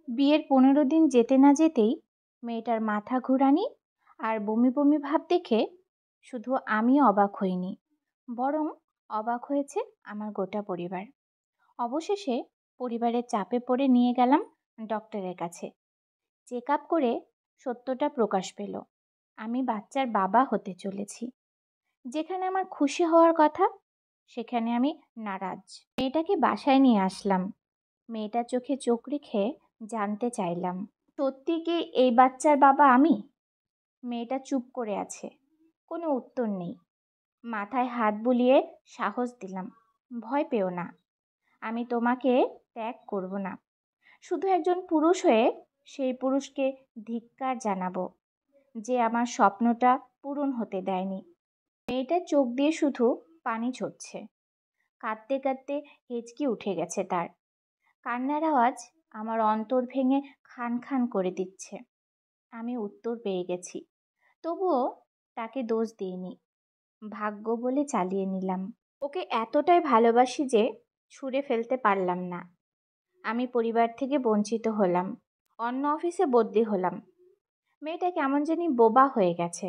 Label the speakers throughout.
Speaker 1: বিয়ের 15 দিন যেতে না যেতেই মেয়েটার মাথা ঘোরানি আর বমি বমি ভাব দেখে শুধু আমি অবাক হইনি, বরং অবাক হয়েছে আমার গোটা পরিবার। অবশেষে পরিবারের চাপে পড়ে নিয়ে গেলাম ডক্টরের কাছে। চেক আপ করে সত্যটা প্রকাশ পেল, আমি বাচ্চার বাবা হতে চলেছি। যেখানে আমার খুশি হওয়ার কথা সেখানে আমি নারাজ। মেয়েটাকে বাসায় নিয়ে আসলাম। মেয়েটার চোখে চোখ রেখে জানতে চাইলাম, সত্যি কি এই বাচ্চার বাবা আমি? মেয়েটা চুপ করে আছে, কোনো উত্তর নেই। মাথায় হাত বুলিয়ে সাহস দিলাম, ভয় পেও না, আমি তোমাকে ত্যাগ করব না। শুধু একজন পুরুষ হয়ে সেই পুরুষকে ধিক্কার জানাবো যে আমার স্বপ্নটা পূরণ হতে দেয়নি। মেয়েটার চোখ দিয়ে শুধু পানি ঝরছে, কাঁদতে কাঁদতে হেঁচকি উঠে গেছে তার। কান্নার আওয়াজ আমার অন্তর ভেঙে খান খান করে দিচ্ছে। আমি উত্তর পেয়ে গেছি, তবুও তাকে দোষ দিইনি, ভাগ্য বলে চালিয়ে নিলাম। ওকে এতটাই ভালোবাসি যে ছুঁড়ে ফেলতে পারলাম না। আমি পরিবার থেকে বঞ্চিত হলাম, অন্য অফিসে বদলি হলাম। মেয়েটা কেমন জানি বোবা হয়ে গেছে,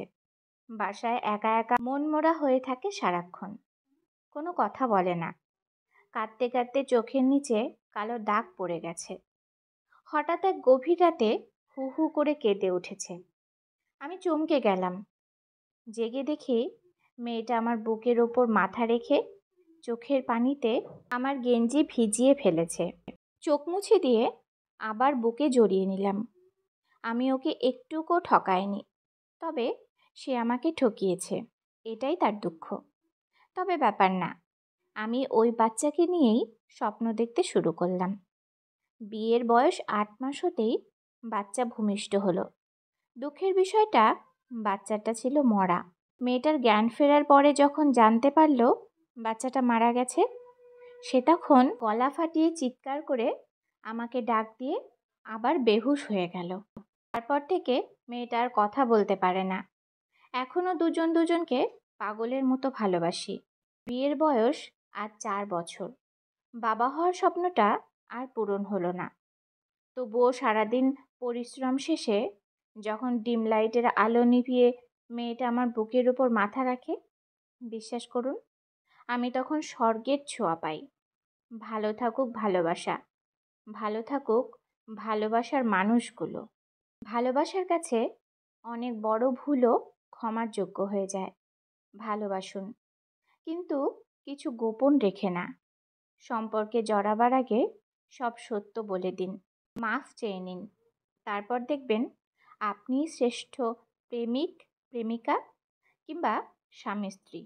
Speaker 1: বাসায় একা একা মনমরা হয়ে থাকে সারাক্ষণ, কোনো কথা বলে না। কাঁদতে কাঁদতে চোখের নিচে কালো দাগ পড়ে গেছে। হঠাৎ এক গভীর রাতে হু হু করে কেঁদে উঠেছে। আমি চমকে গেলাম। জেগে দেখি মেয়েটা আমার বুকের ওপর মাথা রেখে চোখের পানিতে আমার গেঞ্জি ভিজিয়ে ফেলেছে। চোখ মুছে দিয়ে আবার বুকে জড়িয়ে নিলাম। আমি ওকে একটুকুও ঠকাইনি, তবে সে আমাকে ঠকিয়েছে, এটাই তার দুঃখ। তবে ব্যাপার না, আমি ওই বাচ্চাকে নিয়েই স্বপ্ন দেখতে শুরু করলাম। বিয়ের বয়স 8 মাস হতেই বাচ্চা ভূমিষ্ঠ হলো। দুঃখের বিষয়টা, বাচ্চাটা ছিল মরা। মেয়েটার জ্ঞান ফেরার পরে যখন জানতে পারল বাচ্চাটা মারা গেছে, সে তখন গলা ফাটিয়ে চিৎকার করে আমাকে ডাক দিয়ে আবার বেহুশ হয়ে গেল। তারপর থেকে মেয়েটা আর কথা বলতে পারে না। এখনও দুজন দুজনকে পাগলের মতো ভালোবাসি। বিয়ের বয়স আজ 4 বছর। বাবা হওয়ার স্বপ্নটা আর পূরণ হলো না। তবুও সারাদিন পরিশ্রম শেষে যখন ডিম লাইটের আলো নিভিয়ে মেয়েটা আমার বুকের উপর মাথা রাখে, বিশ্বাস করুন আমি তখন স্বর্গের ছোঁয়া পাই। ভালো থাকুক ভালোবাসা, ভালো থাকুক ভালোবাসার মানুষগুলো। ভালোবাসার কাছে অনেক বড় ভুলও ক্ষমার যোগ্য হয়ে যায়। ভালোবাসুন, কিন্তু কিছু গোপন রেখে না। সম্পর্কে জড়াবার আগে সব সত্য বলে দিন, মাফ চেয়ে নিন। তারপর দেখবেন আপনিই শ্রেষ্ঠ প্রেমিক, প্রেমিকা কিংবা স্বামী স্ত্রী।